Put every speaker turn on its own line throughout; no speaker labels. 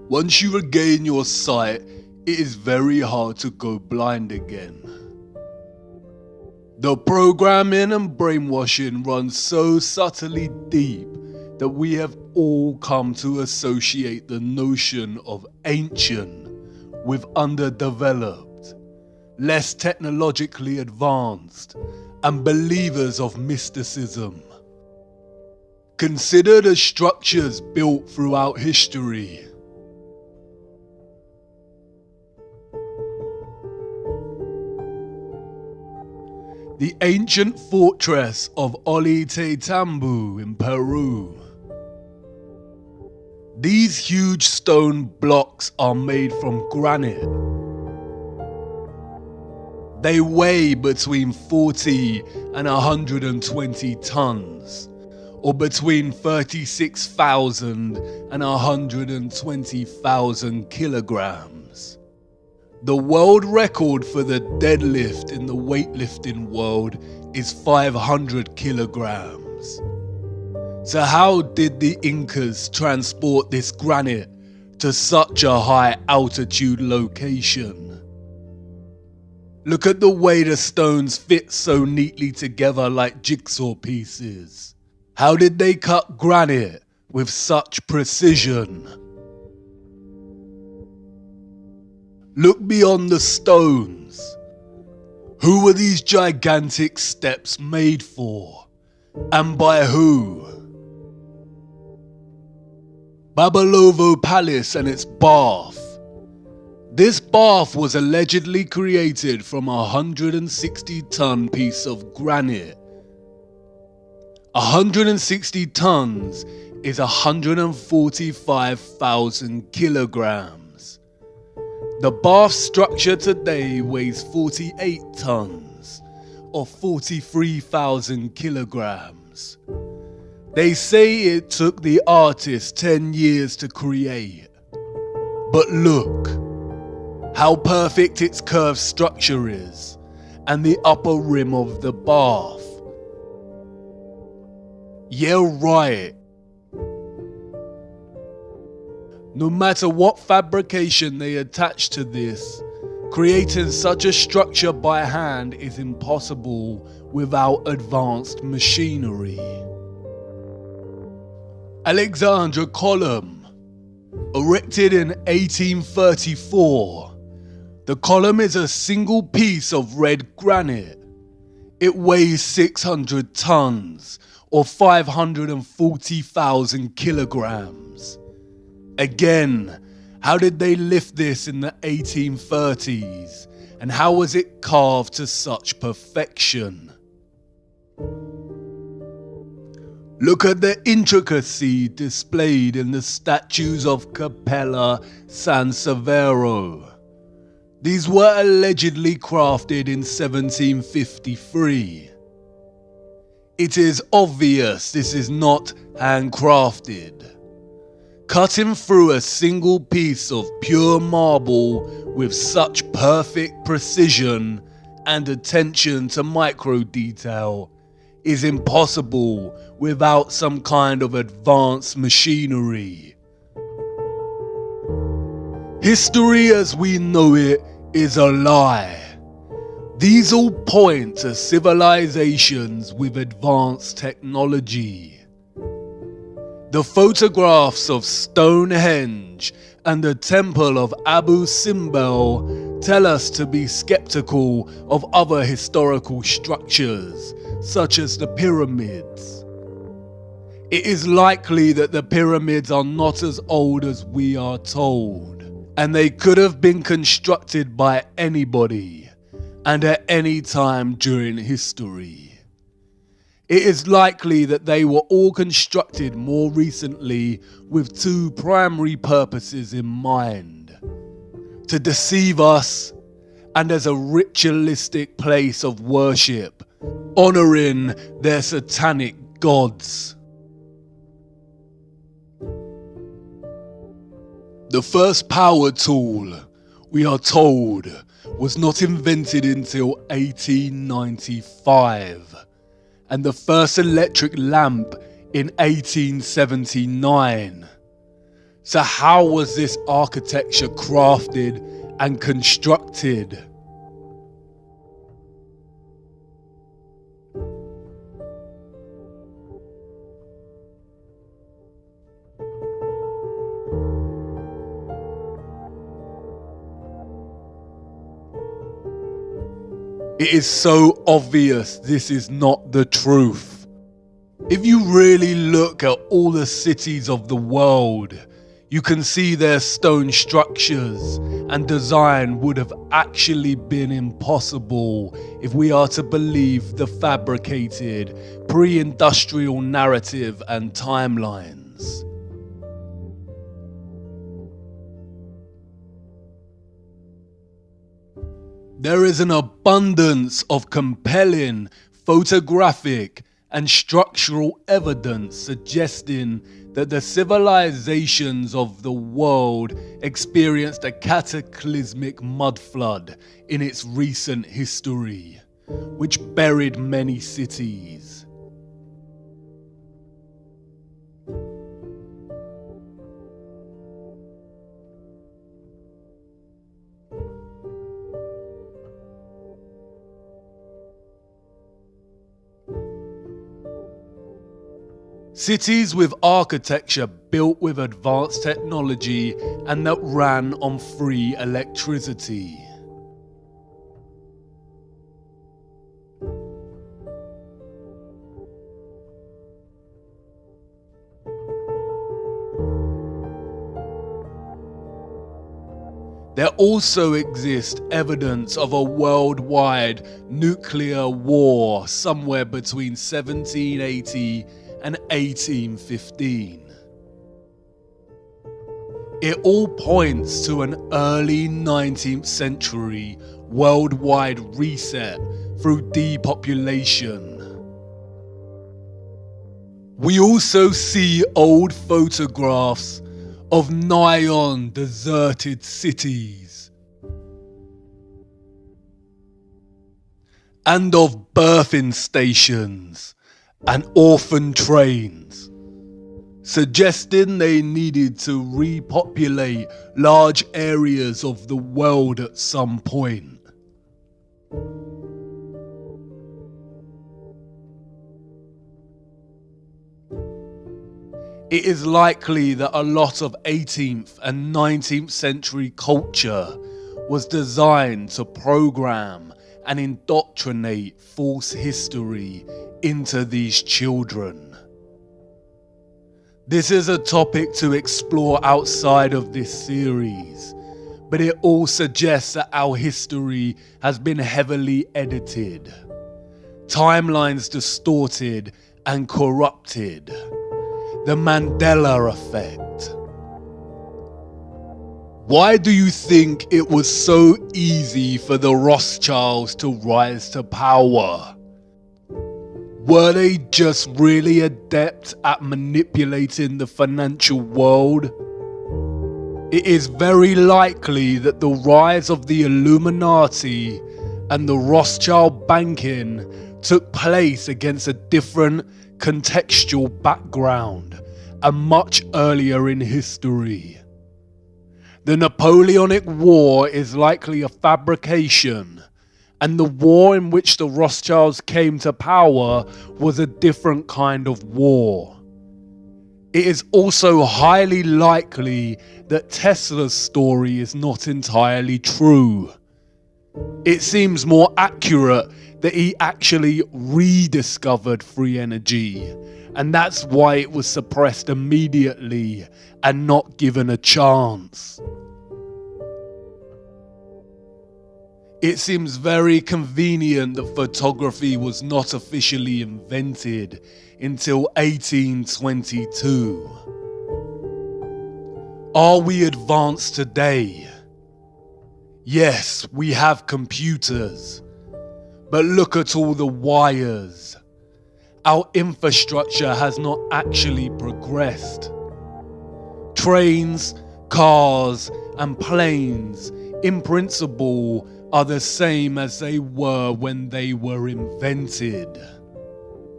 Once you regain your sight, it is very hard to go blind again. The programming and brainwashing runs so subtly deep that we have all come to associate the notion of ancient with underdeveloped, less technologically advanced, and believers of mysticism. Consider the structures built throughout history. The ancient fortress of Ollantaytambo in Peru. These huge stone blocks are made from granite. They weigh between 40 and 120 tons, or between 36,000 and 120,000 kilograms. The world record for the deadlift in the weightlifting world is 500 kilograms. So how did the Incas transport this granite to such a high altitude location? Look at the way the stones fit so neatly together like jigsaw pieces. How did they cut granite with such precision? Look beyond the stones. Who were these gigantic steps made for? And by who? Babalovo Palace and its bath. This bath was allegedly created from a 160-ton piece of granite. 160 tons is 145,000 kilograms. The bath structure today weighs 48 tons, or 43,000 kilograms. They say it took the artist 10 years to create. But look, how perfect its curved structure is, and the upper rim of the bath. Yeah, right. No matter what fabrication they attach to this, creating such a structure by hand is impossible without advanced machinery. Alexandra Column, erected in 1834. The column is a single piece of red granite. It weighs 600 tons, or 540,000 kilograms. Again, how did they lift this in the 1830s, and how was it carved to such perfection? Look at the intricacy displayed in the statues of Capella San Severo. These were allegedly crafted in 1753. It is obvious this is not handcrafted. Cutting through a single piece of pure marble with such perfect precision and attention to micro detail is impossible without some kind of advanced machinery. History as we know it is a lie. These all point to civilizations with advanced technology. The photographs of Stonehenge and the Temple of Abu Simbel tell us to be skeptical of other historical structures, such as the pyramids. It is likely that the pyramids are not as old as we are told, and they could have been constructed by anybody, and at any time during history. It is likely that they were all constructed more recently with two primary purposes in mind: to deceive us, and as a ritualistic place of worship, honoring their satanic gods. The first power tool, we are told, was not invented until 1895, and the first electric lamp in 1879. So how was this architecture crafted and constructed? It is so obvious this is not the truth. If you really look at all the cities of the world, you can see their stone structures and design would have actually been impossible if we are to believe the fabricated pre-industrial narrative and timelines. There is an abundance of compelling photographic and structural evidence suggesting that the civilizations of the world experienced a cataclysmic mudflood in its recent history, which buried many cities. Cities with architecture built with advanced technology and that ran on free electricity. There also exists evidence of a worldwide nuclear war somewhere between 1780 and 1815. It all points to an early 19th century worldwide reset through depopulation. We also see old photographs of nigh-on deserted cities and of birthing stations and orphan trains, suggesting they needed to repopulate large areas of the world at some point. It is likely that a lot of 18th and 19th century culture was designed to program and indoctrinate false history into these children. This is a topic to explore outside of this series, but it all suggests that our history has been heavily edited, timelines distorted and corrupted. The Mandela effect. Why do you think it was so easy for the Rothschilds to rise to power? Were they just really adept at manipulating the financial world? It is very likely that the rise of the Illuminati and the Rothschild banking took place against a different contextual background and much earlier in history. The Napoleonic War is likely a fabrication, and the war in which the Rothschilds came to power was a different kind of war. It is also highly likely that Tesla's story is not entirely true. It seems more accurate that he actually rediscovered free energy, and that's why it was suppressed immediately and not given a chance. It seems very convenient that photography was not officially invented until 1822. Are we advanced today? Yes, we have computers, but look at all the wires. Our infrastructure has not actually progressed. Trains, cars, and planes, in principle, are the same as they were when they were invented.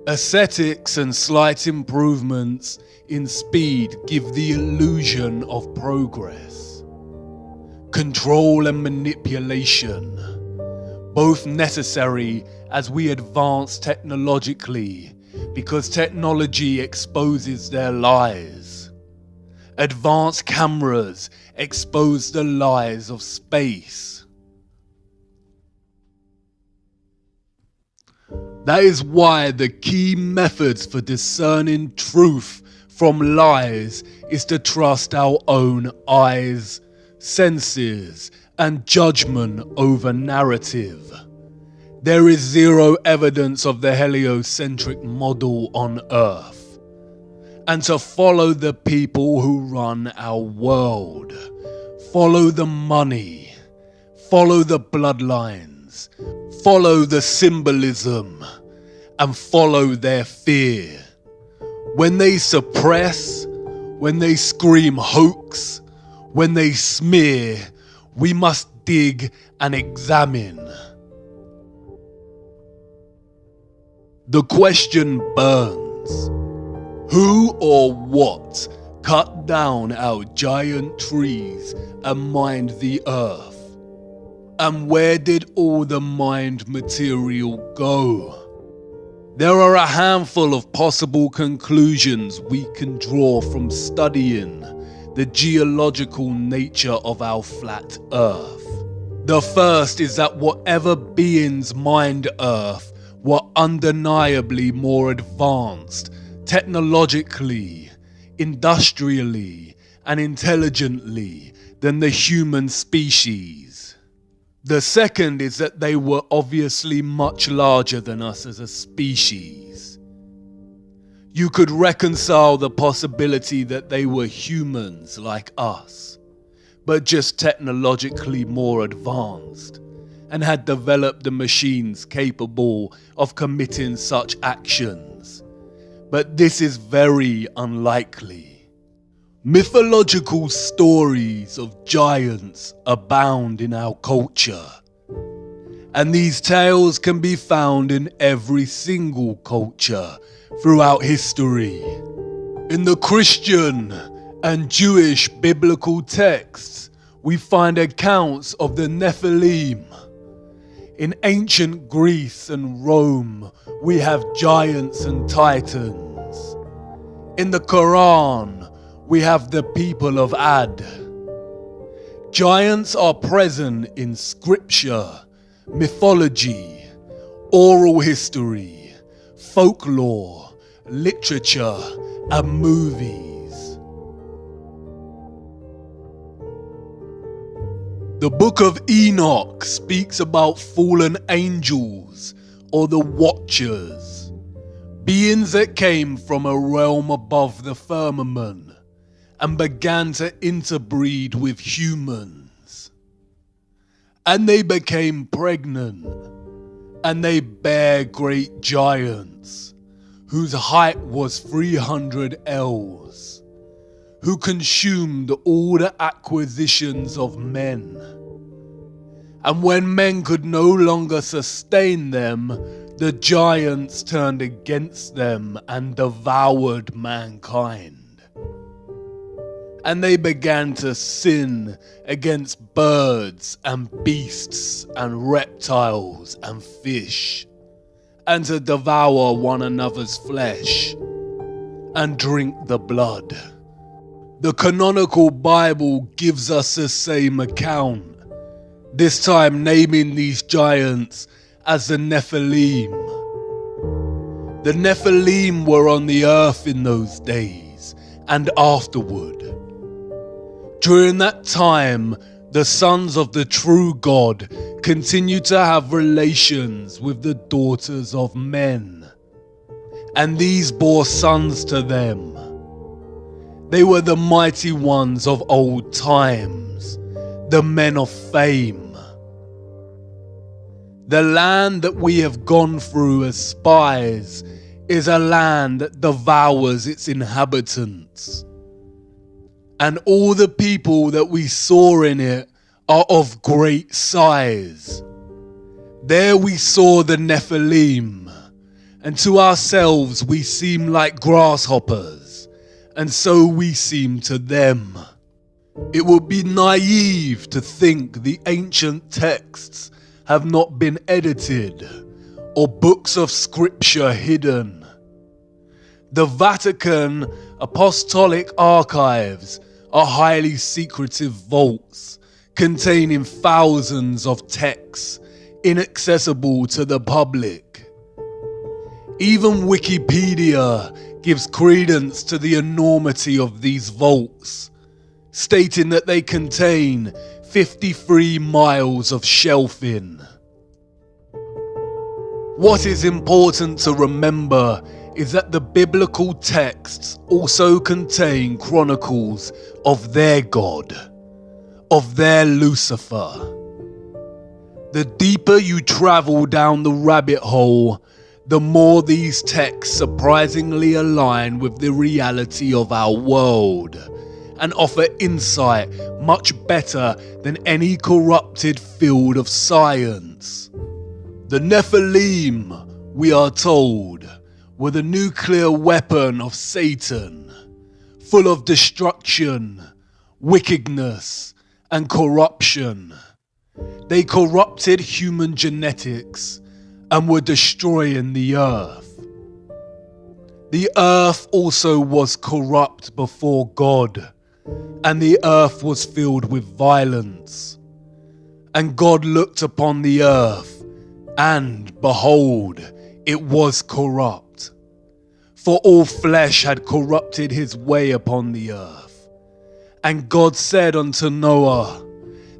Aesthetics and slight improvements in speed give the illusion of progress. Control and manipulation, both necessary as we advance technologically, because technology exposes their lies. Advanced cameras expose the lies of space. That is why the key methods for discerning truth from lies is to trust our own eyes, senses, and judgment over narrative. There is zero evidence of the heliocentric model on Earth. And to follow the people who run our world, follow the money, follow the bloodlines, follow the symbolism, and follow their fear. When they suppress, when they scream hoax, when they smear, we must dig and examine. The question burns. Who or what cut down our giant trees and mined the earth? And where did all the mined material go? There are a handful of possible conclusions we can draw from studying the geological nature of our flat Earth. The first is that whatever beings mined Earth were undeniably more advanced technologically, industrially, and intelligently than the human species. The second is that they were obviously much larger than us as a species. You could reconcile the possibility that they were humans like us, but just technologically more advanced, and had developed the machines capable of committing such actions. But this is very unlikely. Mythological stories of giants abound in our culture, and these tales can be found in every single culture throughout history. In the Christian and Jewish biblical texts, we find accounts of the Nephilim. In ancient Greece and Rome, we have giants and titans. In the Quran, we have the people of Ad. Giants are present in scripture, mythology, oral history, folklore, literature, and movies. The Book of Enoch speaks about fallen angels, or the Watchers, beings that came from a realm above the firmament and began to interbreed with humans. And they became pregnant, and they bare great giants, whose height was 300 ells, who consumed all the acquisitions of men. And when men could no longer sustain them, the giants turned against them and devoured mankind. And they began to sin against birds and beasts and reptiles and fish, and to devour one another's flesh and drink the blood. The canonical Bible gives us the same account, this time naming these giants as the Nephilim. The Nephilim were on the earth in those days and afterward. During that time, the sons of the true God continued to have relations with the daughters of men, and these bore sons to them. They were the mighty ones of old times, the men of fame. The land that we have gone through as spies is a land that devours its inhabitants. And all the people that we saw in it are of great size. There we saw the Nephilim, and to ourselves we seem like grasshoppers, and so we seem to them. It would be naive to think the ancient texts have not been edited, or books of scripture hidden. The Vatican Apostolic Archives are highly secretive vaults containing thousands of texts inaccessible to the public. Even Wikipedia gives credence to the enormity of these vaults, stating that they contain 53 miles of shelving. What is important to remember is that the biblical texts also contain chronicles of their God, of their Lucifer. The deeper you travel down the rabbit hole, the more these texts surprisingly align with the reality of our world and offer insight much better than any corrupted field of science. The Nephilim, we are told, were the nuclear weapon of Satan, full of destruction, wickedness, and corruption. They corrupted human genetics and were destroying the earth. The earth also was corrupt before God, and the earth was filled with violence. And God looked upon the earth, and behold, it was corrupt. For all flesh had corrupted his way upon the earth. And God said unto Noah,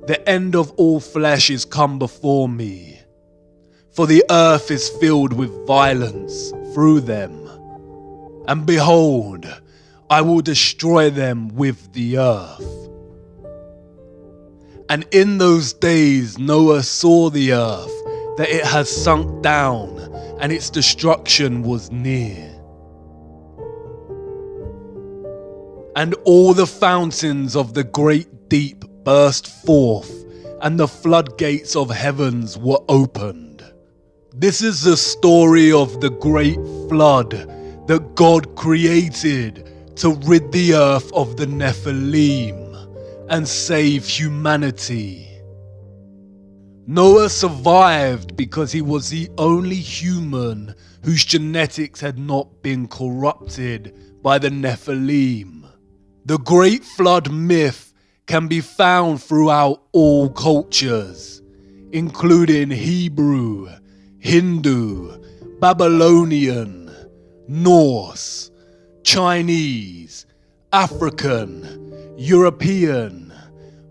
the end of all flesh is come before me, for the earth is filled with violence through them. And behold, I will destroy them with the earth. And in those days Noah saw the earth, that it has sunk down, and its destruction was near. And all the fountains of the great deep burst forth, and the floodgates of heavens were opened. This is the story of the great flood that God created to rid the earth of the Nephilim and save humanity. Noah survived because he was the only human whose genetics had not been corrupted by the Nephilim. The Great Flood myth can be found throughout all cultures, including Hebrew, Hindu, Babylonian, Norse, Chinese, African, European,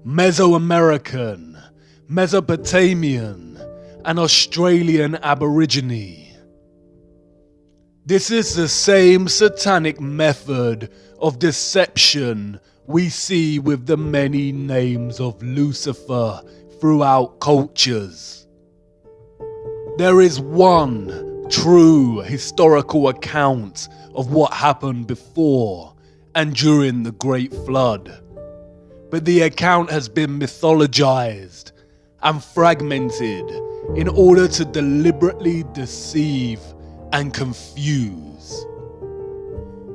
Mesoamerican, Mesopotamian, and Australian Aborigine. This is the same satanic method of deception we see with the many names of Lucifer throughout cultures. There is one true historical account of what happened before and during the Great Flood, but the account has been mythologized and fragmented in order to deliberately deceive and confuse.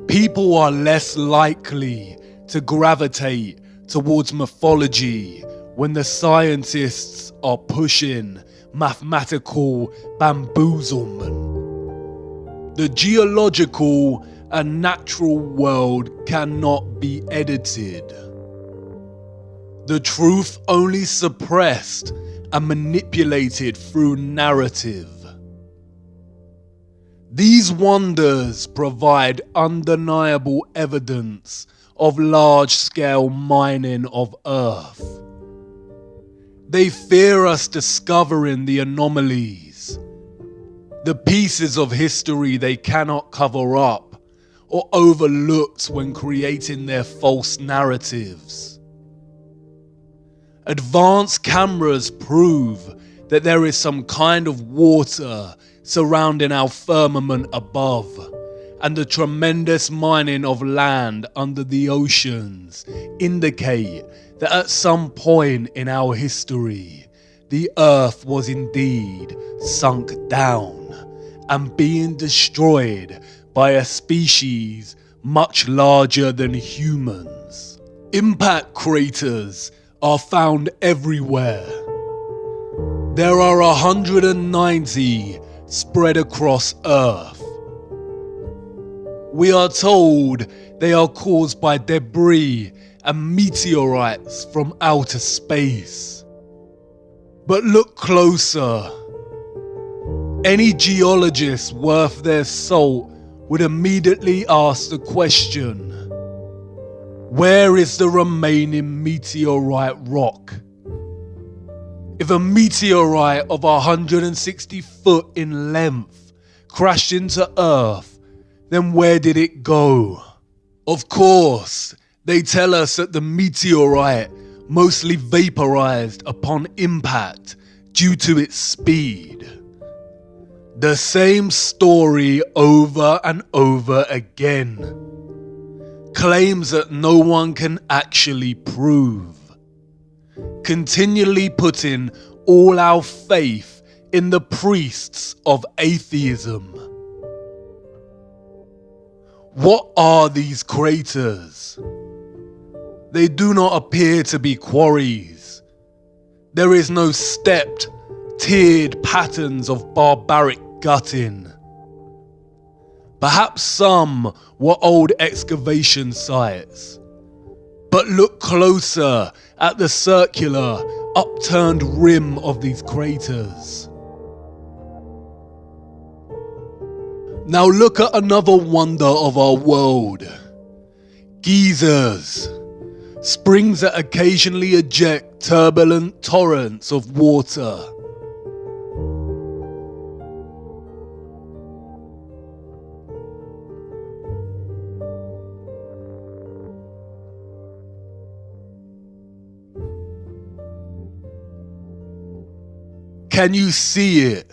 People are less likely to gravitate towards mythology when the scientists are pushing mathematical bamboozlement. The geological and natural world cannot be edited. The truth only suppressed and manipulated through narrative. These wonders provide undeniable evidence of large-scale mining of Earth. They fear us discovering the anomalies, the pieces of history they cannot cover up or overlooked when creating their false narratives. Advanced cameras prove that there is some kind of water surrounding our firmament above, and the tremendous mining of land under the oceans indicate that at some point in our history, the earth was indeed sunk down, and being destroyed by a species much larger than humans. Impact craters are found everywhere. There are 190 spread across Earth. We are told they are caused by debris and meteorites from outer space. But look closer. Any geologist worth their salt would immediately ask the question, where is the remaining meteorite rock? If a meteorite of 160 foot in length crashed into Earth, then where did it go? Of course, they tell us that the meteorite mostly vaporized upon impact due to its speed. The same story over and over again. Claims that no one can actually prove. Continually putting all our faith in the priests of atheism. What are these craters? They do not appear to be quarries. There is no stepped, tiered patterns of barbaric gutting. Perhaps some were old excavation sites. But look closer at the circular, upturned rim of these craters. Now look at another wonder of our world. Geysers. Springs that occasionally eject turbulent torrents of water. Can you see it?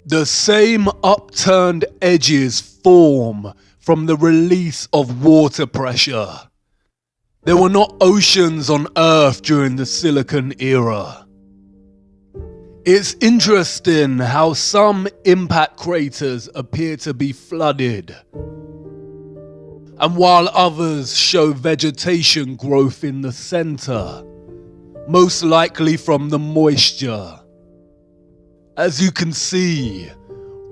The same upturned edges form from the release of water pressure. There were not oceans on Earth during the Silicon era. It's interesting how some impact craters appear to be flooded, and while others show vegetation growth in the center, most likely from the moisture. As you can see,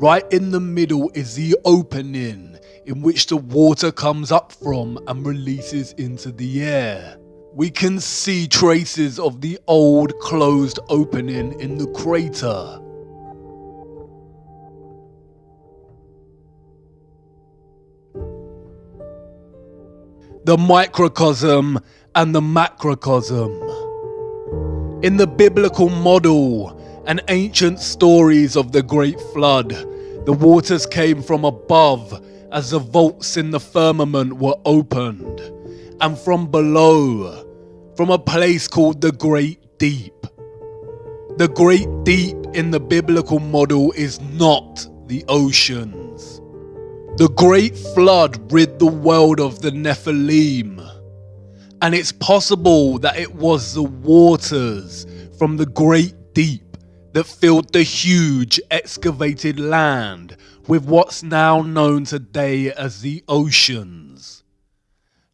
right in the middle is the opening in which the water comes up from and releases into the air. We can see traces of the old closed opening in the crater. The microcosm and the macrocosm. In the biblical model and ancient stories of the Great Flood, the waters came from above as the vaults in the firmament were opened, and from below, from a place called the Great Deep. The Great Deep in the biblical model is not the oceans. The Great Flood rid the world of the Nephilim, and it's possible that it was the waters from the Great Deep that filled the huge excavated land with what's now known today as the oceans.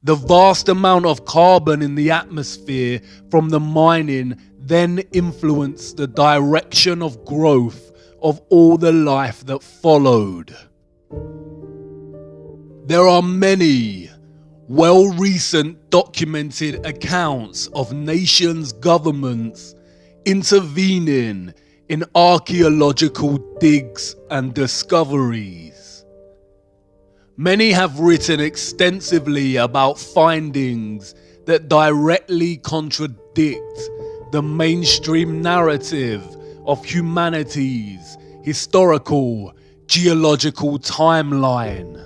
The vast amount of carbon in the atmosphere from the mining then influenced the direction of growth of all the life that followed. There are many recent documented accounts of nations' governments intervening in archaeological digs and discoveries. Many have written extensively about findings that directly contradict the mainstream narrative of humanity's historical geological timeline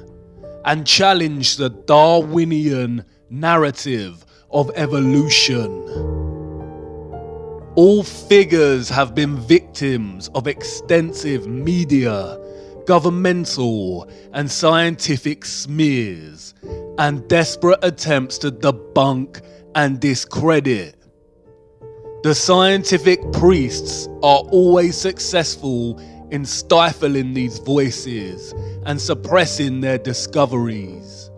and challenge the Darwinian narrative of evolution. All figures have been victims of extensive media, governmental and scientific smears, and desperate attempts to debunk and discredit. The scientific priests are always successful in stifling these voices and suppressing their discoveries.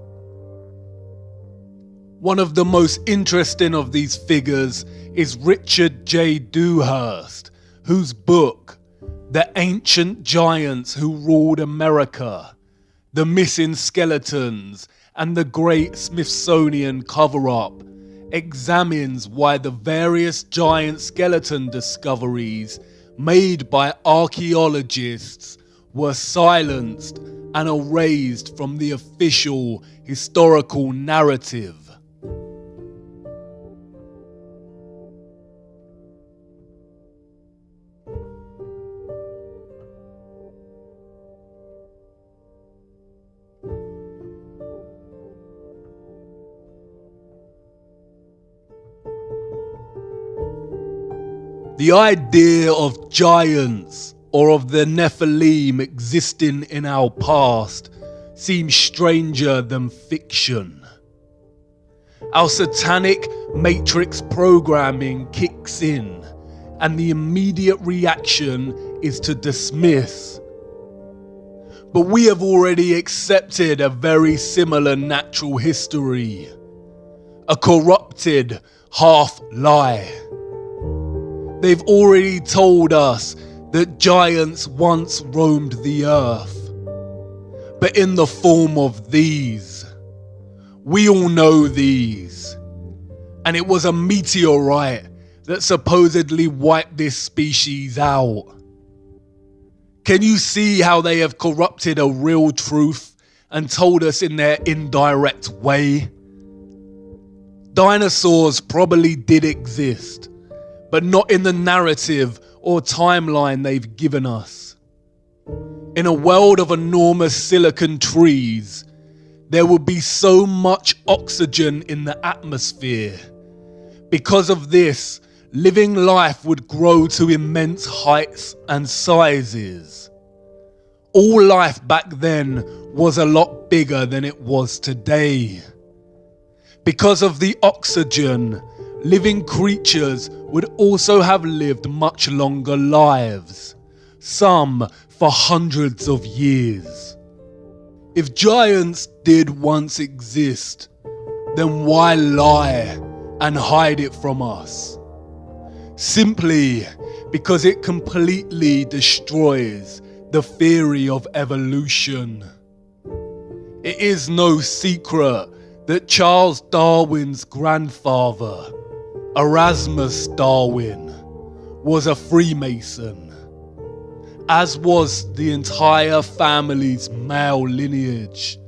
One of the most interesting of these figures is Richard J. Dewhurst, whose book, The Ancient Giants Who Ruled America, The Missing Skeletons, and the Great Smithsonian Cover-Up, examines why the various giant skeleton discoveries made by archaeologists were silenced and erased from the official historical narrative. The idea of giants or of the Nephilim existing in our past seems stranger than fiction. Our satanic matrix programming kicks in, and the immediate reaction is to dismiss. But we have already accepted a very similar natural history, a corrupted half-lie. They've already told us that giants once roamed the earth, but in the form of these. We all know these. And it was a meteorite that supposedly wiped this species out. Can you see how they have corrupted a real truth and told us in their indirect way? Dinosaurs probably did exist, but not in the narrative or timeline they've given us. In a world of enormous silicon trees, there will be so much oxygen in the atmosphere. Because of this, living life would grow to immense heights and sizes. All life back then was a lot bigger than it was today. Because of the oxygen, living creatures would also have lived much longer lives, some for hundreds of years. If giants did once exist, then why lie and hide it from us? Simply because it completely destroys the theory of evolution. It is no secret that Charles Darwin's grandfather, Erasmus Darwin, was a Freemason, as was the entire family's male lineage.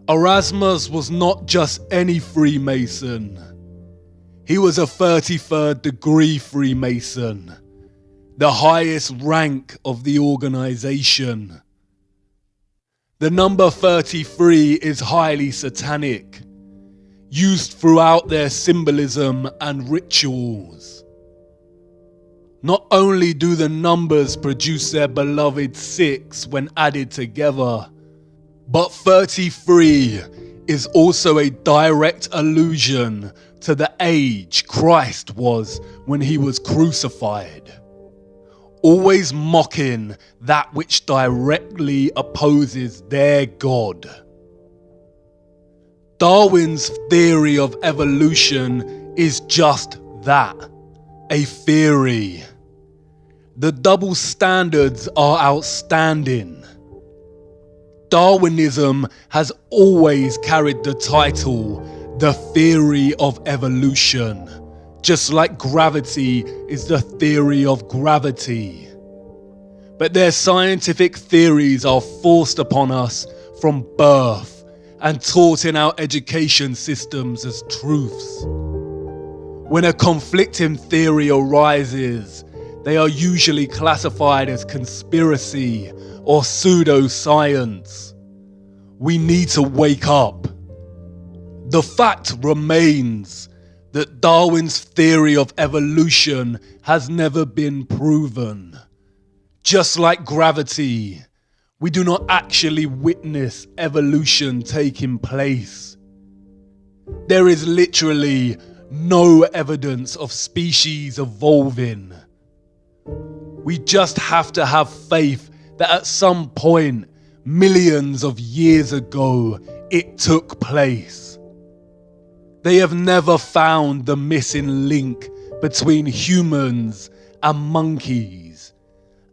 Erasmus was not just any Freemason. He was a 33rd degree Freemason, the highest rank of the organization. The number 33 is highly satanic, used throughout their symbolism and rituals. Not only do the numbers produce their beloved 6 when added together, but 33 is also a direct allusion to the age Christ was when he was crucified, always mocking that which directly opposes their God. Darwin's theory of evolution is just that, a theory. The double standards are outstanding. Darwinism has always carried the title, the theory of evolution, just like gravity is the theory of gravity. But their scientific theories are forced upon us from birth and taught in our education systems as truths. When a conflicting theory arises, they are usually classified as conspiracy or pseudoscience. We need to wake up. The fact remains that Darwin's theory of evolution has never been proven. Just like gravity, we do not actually witness evolution taking place. There is literally no evidence of species evolving. We just have to have faith that at some point, millions of years ago, it took place. They have never found the missing link between humans and monkeys,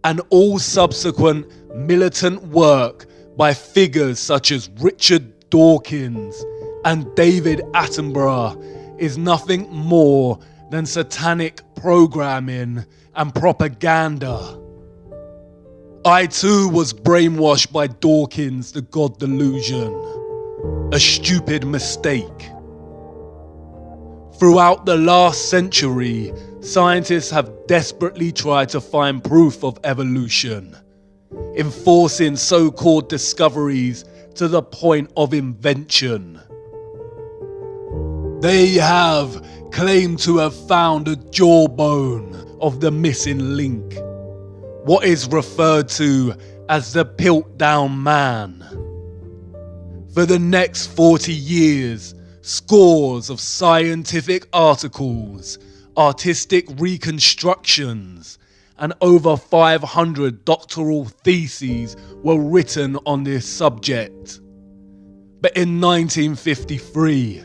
and all subsequent militant work by figures such as Richard Dawkins and David Attenborough is nothing more than satanic programming and propaganda. I too was brainwashed by Dawkins' The God Delusion, a stupid mistake. Throughout the last century, scientists have desperately tried to find proof of evolution, enforcing so-called discoveries to the point of invention. They have claimed to have found a jawbone of the missing link, what is referred to as the Piltdown Man. For the next 40 years, scores of scientific articles, artistic reconstructions, and over 500 doctoral theses were written on this subject. But in 1953,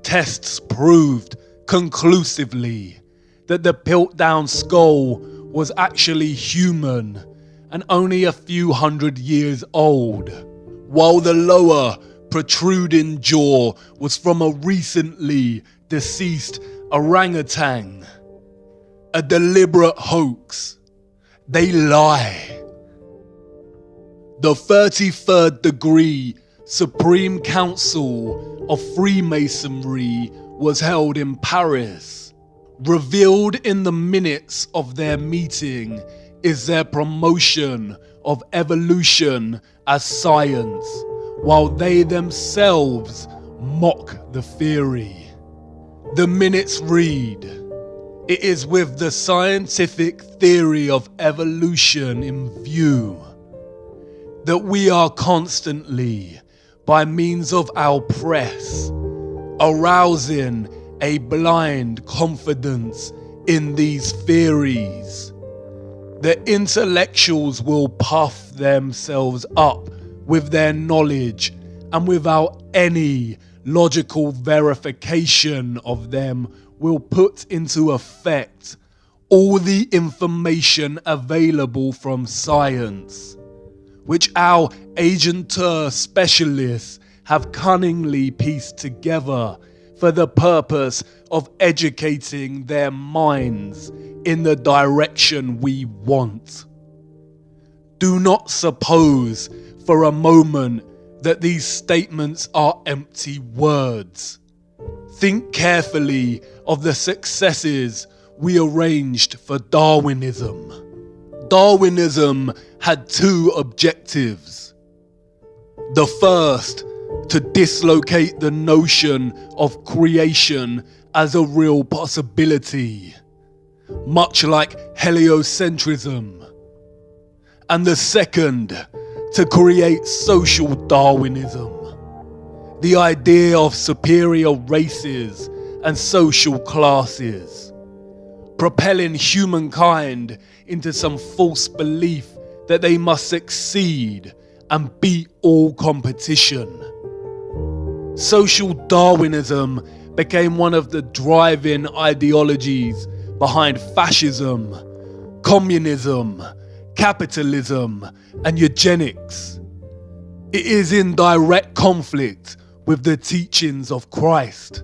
tests proved conclusively that the Piltdown skull was actually human and only a few hundred years old, while the lower protruding jaw was from a recently deceased orangutan. A deliberate hoax. They lie. The 33rd degree Supreme Council of Freemasonry was held in Paris. Revealed in the minutes of their meeting is their promotion of evolution as science, while they themselves mock the theory. The minutes read, "It is with the scientific theory of evolution in view that we are constantly, by means of our press, arousing a blind confidence in these theories. The intellectuals will puff themselves up with their knowledge, and without any logical verification of them will put into effect all the information available from science, which our agenteur specialists have cunningly pieced together for the purpose of educating their minds in the direction we want. Do not suppose for a moment that these statements are empty words. Think carefully of the successes we arranged for Darwinism. Darwinism had two objectives. The first, to dislocate the notion of creation as a real possibility, much like heliocentrism. And the second, to create social Darwinism, the idea of superior races and social classes, propelling humankind into some false belief that they must succeed and beat all competition. Social Darwinism became one of the driving ideologies behind fascism, communism, capitalism, and eugenics. It is in direct conflict with the teachings of Christ.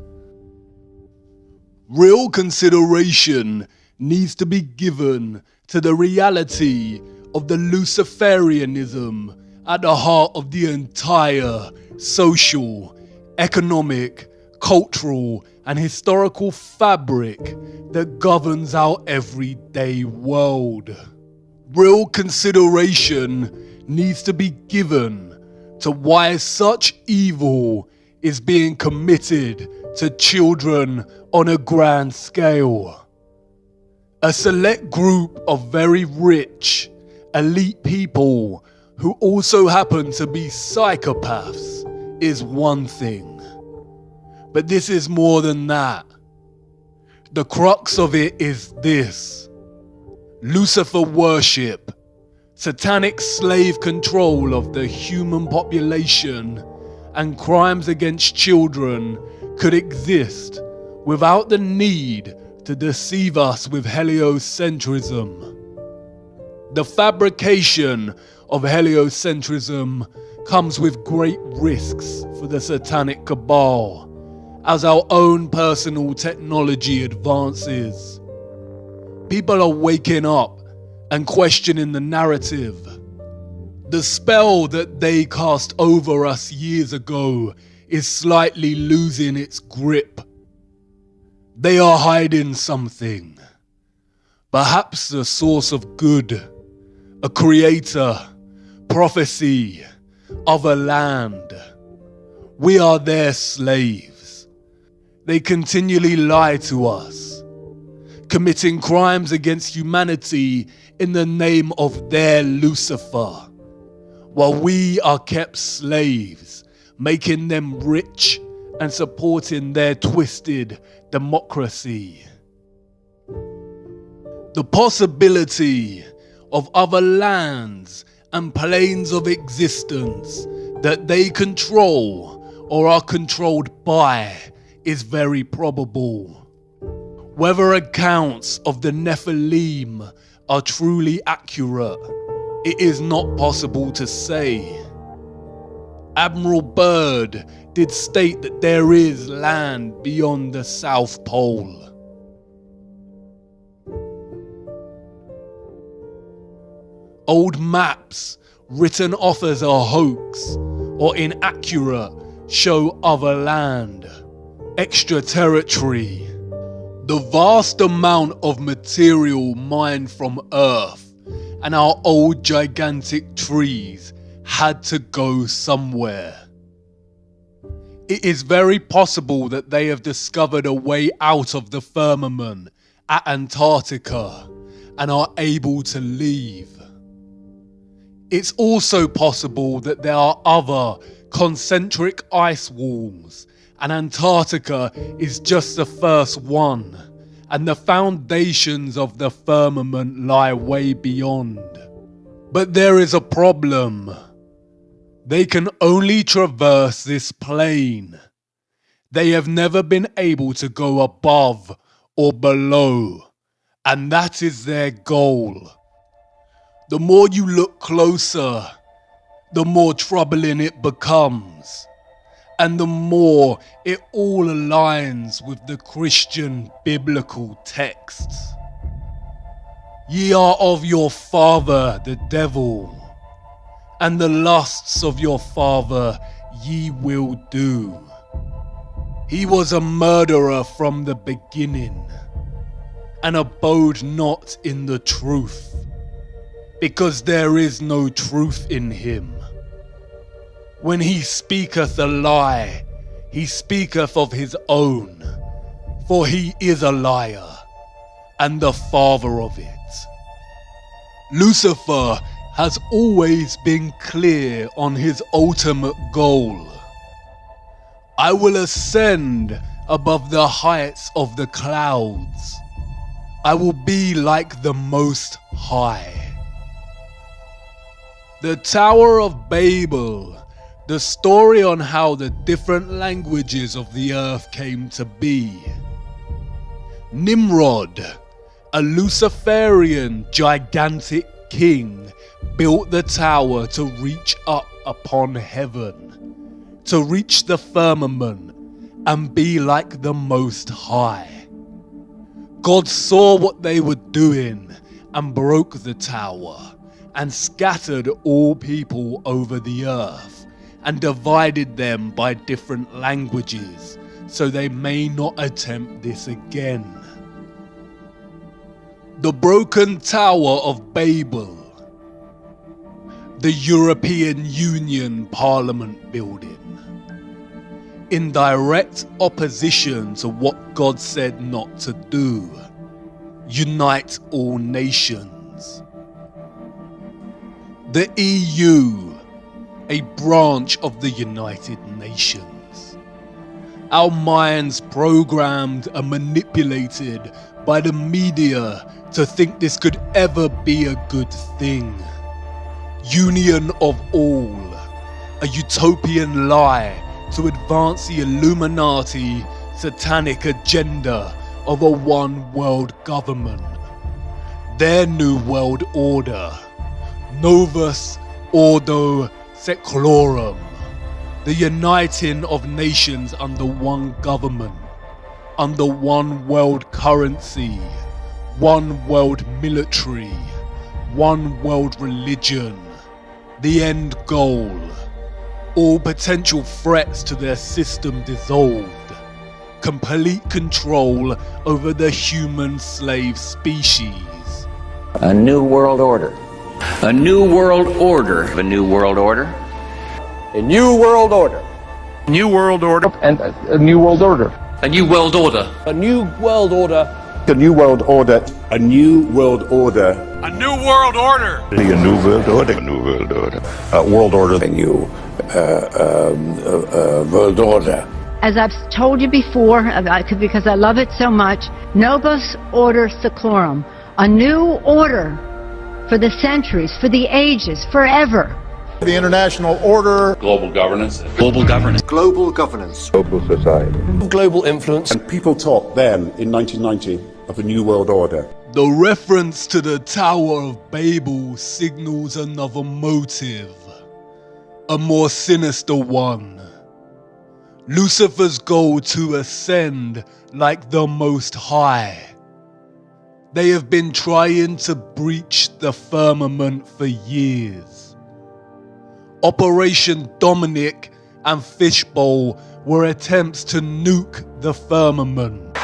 Real consideration needs to be given to the reality of the Luciferianism at the heart of the entire social, economic, cultural, and historical fabric that governs our everyday world. Real consideration needs to be given to why such evil is being committed to children on a grand scale. A select group of very rich, elite people who also happen to be psychopaths is one thing. But this is more than that. The crux of it is this. Lucifer worship, satanic slave control of the human population, and crimes against children could exist without the need to deceive us with heliocentrism. The fabrication of heliocentrism comes with great risks for the satanic cabal as our own personal technology advances. People are waking up and questioning the narrative. The spell that they cast over us years ago is slightly losing its grip. They are hiding something. Perhaps the source of good, a creator, prophecy, of a land. We are their slaves. They continually lie to us, committing crimes against humanity in the name of their Lucifer, while we are kept slaves, making them rich and supporting their twisted democracy. The possibility of other lands and planes of existence that they control or are controlled by is very probable. Whether accounts of the Nephilim are truly accurate, it is not possible to say. Admiral Byrd did state that there is land beyond the South Pole. Old maps written off as a hoax or inaccurate show other land, extra territory. The vast amount of material mined from Earth and our old gigantic trees had to go somewhere. It is very possible that they have discovered a way out of the firmament at Antarctica and are able to leave. It's also possible that there are other concentric ice walls and Antarctica is just the first one, and the foundations of the firmament lie way beyond. But there is a problem. They can only traverse this plane. They have never been able to go above or below, and that is their goal. The more you look closer, the more troubling it becomes, and the more it all aligns with the Christian biblical texts. Ye are of your father the devil, and the lusts of your father ye will do. He was a murderer from the beginning, and abode not in the truth, because there is no truth in him. When he speaketh a lie, he speaketh of his own, for he is a liar, and the father of it. Lucifer has always been clear on his ultimate goal. I will ascend above the heights of the clouds. I will be like the Most High. The Tower of Babel, the story on how the different languages of the earth came to be. Nimrod, a Luciferian gigantic king, built the tower to reach up upon heaven, to reach the firmament and be like the Most High. God saw what they were doing and broke the tower and scattered all people over the earth and divided them by different languages so they may not attempt this again. The broken Tower of Babel, the European Union Parliament building, in direct opposition to what God said not to do, unite all nations. The EU, a branch of the United Nations, Our minds programmed and manipulated by the media to think this could ever be a good thing. Union of all, a utopian lie to advance the Illuminati satanic agenda of a one world government. Their new world order, Novus Ordo Seclorum, the uniting of nations under one government, under one world currency, one world military, one world religion, the end goal, all potential threats to their system dissolved, complete control over the human slave species.
A new world order. A new world order. A new world order.
A new world order.
New world order.
And a new world order.
A new world order.
A new world order.
A new world order. A new world order.
A new world order.
A new world order. A new world order.
World order.
A new world order.
As I've told you before, because I love it so much, Novus Ordo Seclorum, a new order for the centuries, for the ages, forever.
The international order.
Global governance. Global governance.
Global governance.
Global society.
Global influence.
And people talked then, in 1990, of a new world order.
The reference to the Tower of Babel signals another motive, a more sinister one. Lucifer's goal to ascend like the Most High. They have been trying to breach the firmament for years. Operation Dominic and Fishbowl were attempts to nuke the firmament.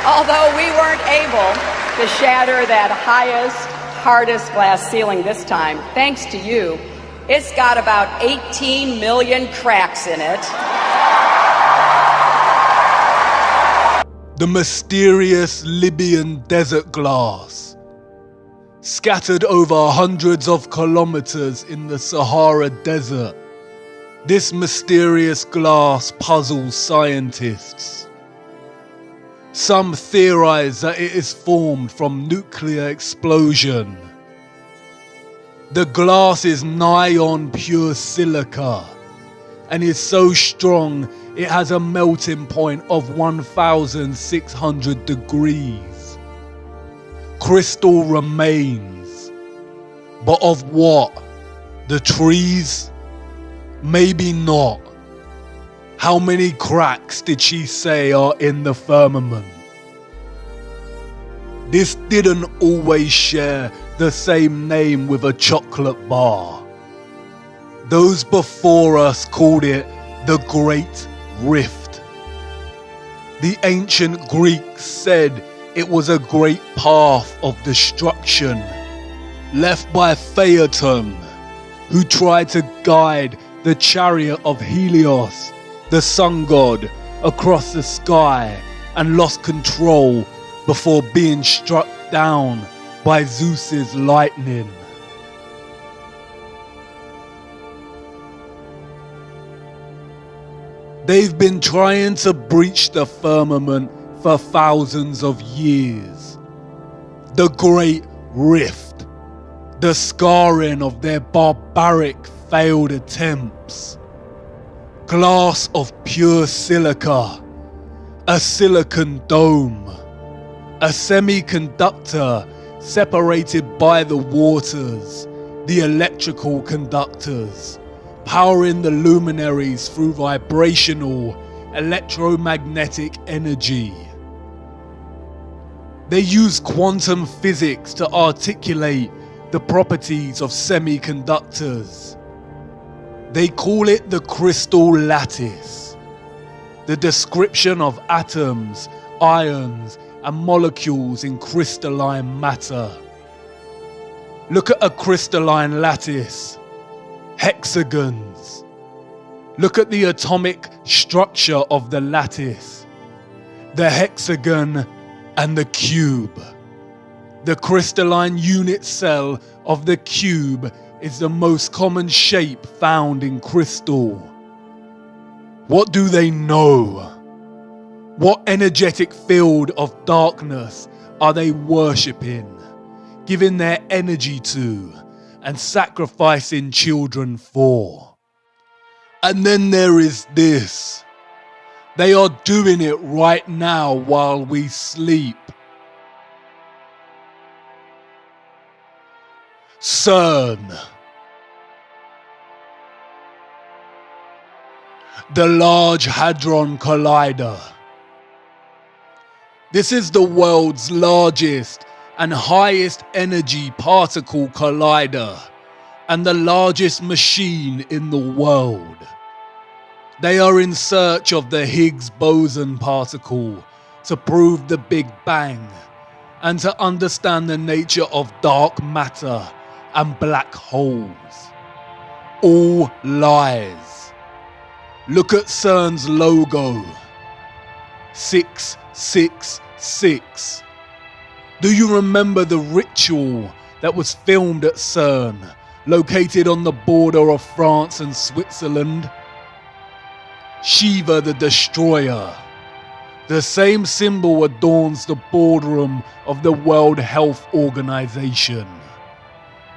Although we weren't able to shatter that highest, hardest glass ceiling this time, thanks to you, it's got about 18 million cracks in it.
The mysterious Libyan desert glass, scattered over hundreds of kilometers in the Sahara Desert. This mysterious glass puzzles scientists. Some theorize that it is formed from nuclear explosion. The glass is nigh on pure silica and is so strong it has a melting point of 1,600 degrees. Crystal remains. But of what? The trees? Maybe not. How many cracks did she say are in the firmament? This didn't always share the same name with a chocolate bar. Those before us called it the Great Rift. The ancient Greeks said it was a great path of destruction, left by Phaeton, who tried to guide the chariot of Helios, the sun god, across the sky and lost control before being struck down by Zeus's lightning. They've been trying to breach the firmament for thousands of years. The Great Rift, the scarring of their barbaric failed attempts. Glass of pure silica, a silicon dome, a semiconductor separated by the waters, the electrical conductors, powering the luminaries through vibrational electromagnetic energy. They use quantum physics to articulate the properties of semiconductors. They call it the crystal lattice, the description of atoms, ions, and molecules in crystalline matter. Look at a crystalline lattice. Hexagons. Look at the atomic structure of the lattice, the hexagon and the cube. The crystalline unit cell of the cube is the most common shape found in crystal. What do they know? What energetic field of darkness are they worshipping, giving their energy to, and sacrificing children for? And then there is this. They are doing it right now while we sleep. CERN. The Large Hadron Collider. This is the world's largest and highest energy particle collider and the largest machine in the world. They are in search of the Higgs boson particle to prove the Big Bang and to understand the nature of dark matter and black holes. All lies. Look at CERN's logo. 666. Do you remember the ritual that was filmed at CERN, located on the border of France and Switzerland? Shiva the Destroyer. The same symbol adorns the boardroom of the World Health Organization.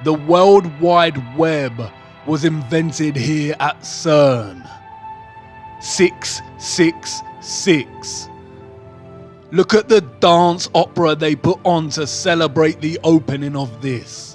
The World Wide Web was invented here at CERN. 666. Look at the dance opera they put on to celebrate the opening of this.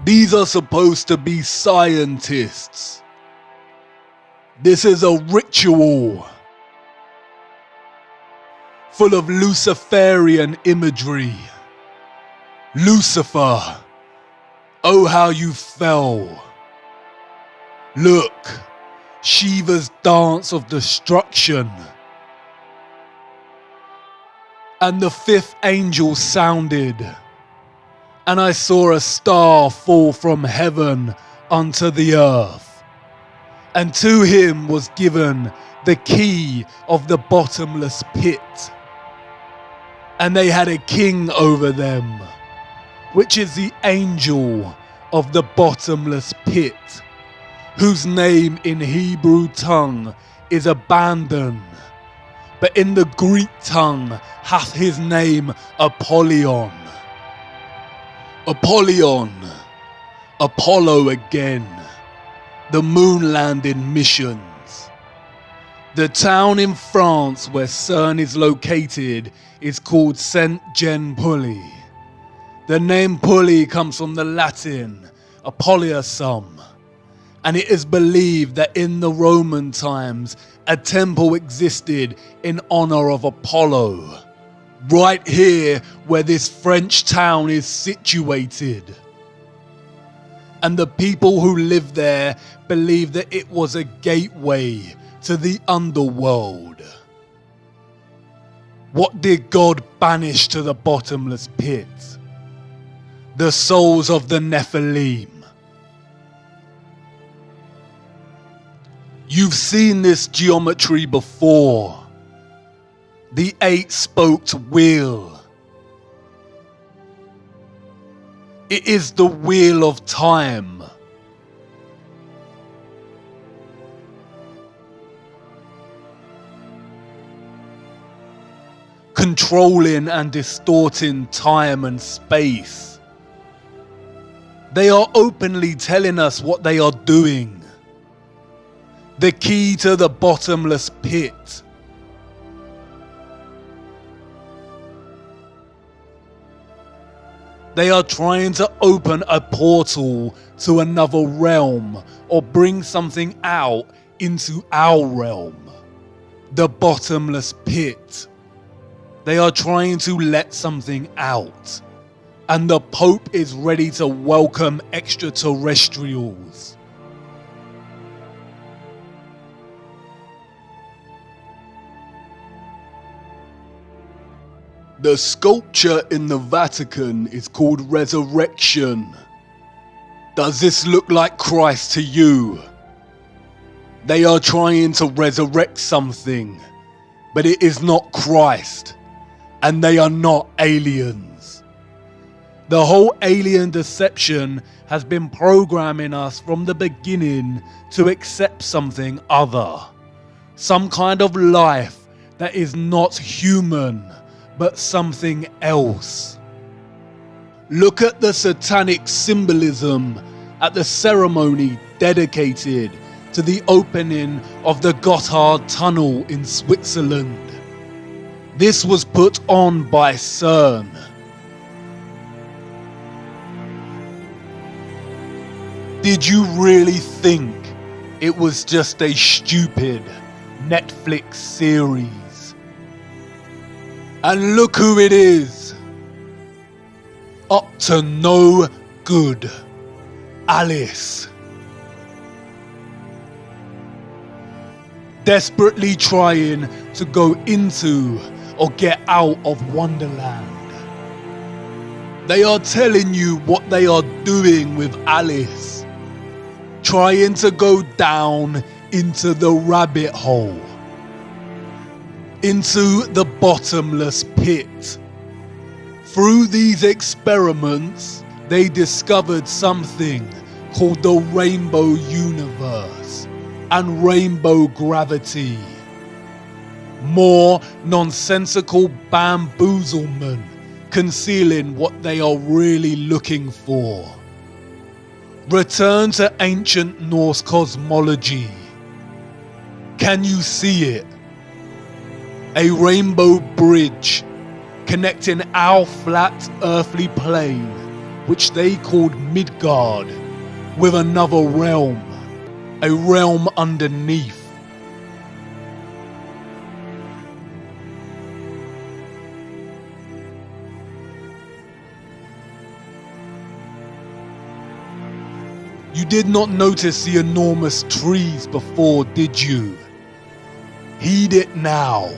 These are supposed to be scientists. This is a ritual full of Luciferian imagery. Lucifer, oh how you fell. Look, Shiva's dance of destruction. And the fifth angel sounded, and I saw a star fall from heaven unto the earth, and to him was given the key of the bottomless pit. And they had a king over them, which is the angel of the bottomless pit, whose name in Hebrew tongue is Abandon, but in the Greek tongue hath his name Apollyon. Apollyon, Apollo again, the moon landing missions. The town in France where CERN is located is called Saint-Jean-Pully. The name Pully comes from the Latin Apolliasum, and it is believed that in the Roman times a temple existed in honor of Apollo, right here where this French town is situated. And the people who live there believe that it was a gateway to the underworld. What did God banish to the bottomless pit? The souls of the Nephilim. You've seen this geometry before. The 8-spoked wheel. It is the wheel of time. Controlling and distorting time and space. They are openly telling us what they are doing. The key to the bottomless pit. They are trying to open a portal to another realm or bring something out into our realm. The bottomless pit. They are trying to let something out. And the Pope is ready to welcome extraterrestrials. The sculpture in the Vatican is called Resurrection. Does this look like Christ to you? They are trying to resurrect something, but it is not Christ, and they are not aliens. The whole alien deception has been programming us from the beginning to accept something other. Some kind of life that is not human, but something else. Look at the satanic symbolism at the ceremony dedicated to the opening of the Gotthard Tunnel in Switzerland. This was put on by CERN. Did you really think it was just a stupid Netflix series? And look who it is. Up to no good. Alice. Desperately trying to go into or get out of Wonderland. They are telling you what they are doing with Alice. Trying to go down into the rabbit hole. Into the bottomless pit. Through these experiments, they discovered something called the rainbow universe and rainbow gravity. More nonsensical bamboozlement concealing what they are really looking for. Return to ancient Norse cosmology. Can you see it? A rainbow bridge connecting our flat earthly plane, which they called Midgard, with another realm, a realm underneath. You did not notice the enormous trees before, did you? Heed it now.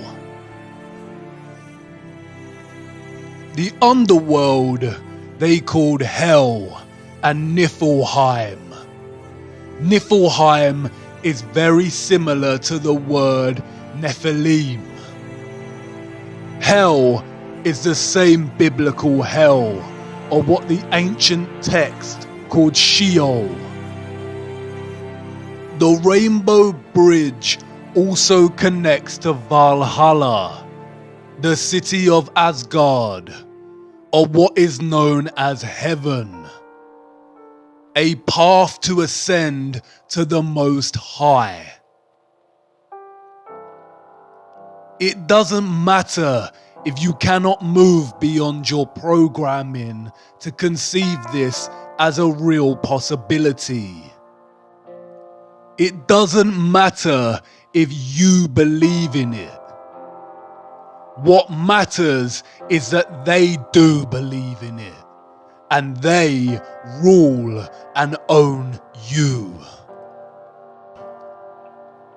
The underworld they called Hell and Niflheim. Niflheim is very similar to the word Nephilim. Hell is the same biblical hell, or what the ancient text called Sheol. The Rainbow Bridge also connects to Valhalla, the city of Asgard, or what is known as heaven, a path to ascend to the Most High. It doesn't matter if you cannot move beyond your programming to conceive this as a real possibility. It doesn't matter if you believe in it. What matters is that they do believe in it, and they rule and own you.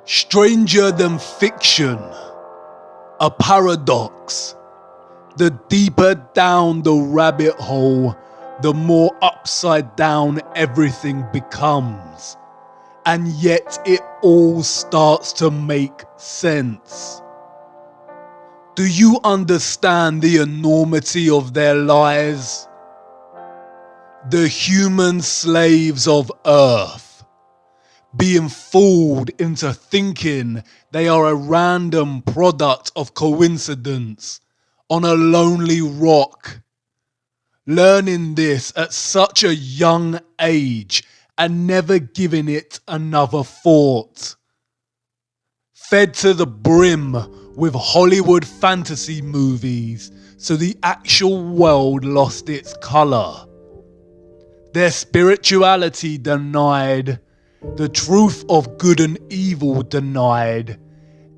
Stranger than fiction, a paradox. The deeper down the rabbit hole, the more upside down everything becomes, and yet it all starts to make sense. Do you understand the enormity of their lies? The human slaves of Earth, being fooled into thinking they are a random product of coincidence on a lonely rock. Learning this at such a young age and never giving it another thought. Fed to the brim with Hollywood fantasy movies, so the actual world lost its colour. Their spirituality denied, the truth of good and evil denied,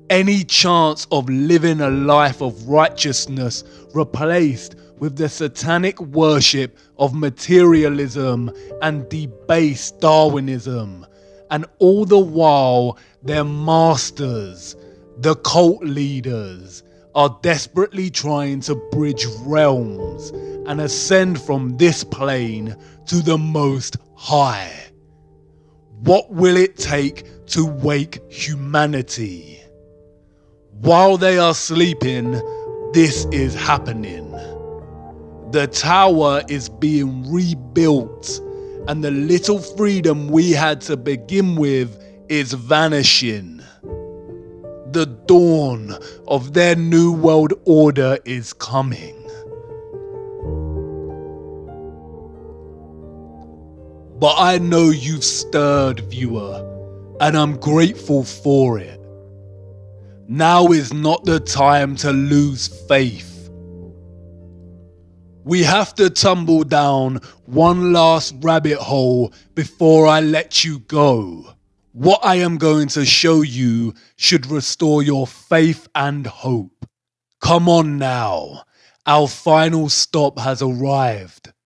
any chance of living a life of righteousness replaced with the satanic worship of materialism and debased Darwinism, and all the while their masters, the cult leaders, are desperately trying to bridge realms and ascend from this plane to the Most High. What will it take to wake humanity? While they are sleeping, this is happening. The tower is being rebuilt, and the little freedom we had to begin with is vanishing. The dawn of their new world order is coming. But I know you've stirred, viewer, and I'm grateful for it. Now is not the time to lose faith. We have to tumble down one last rabbit hole before I let you go. What I am going to show you should restore your faith and hope. Come on now, our final stop has arrived.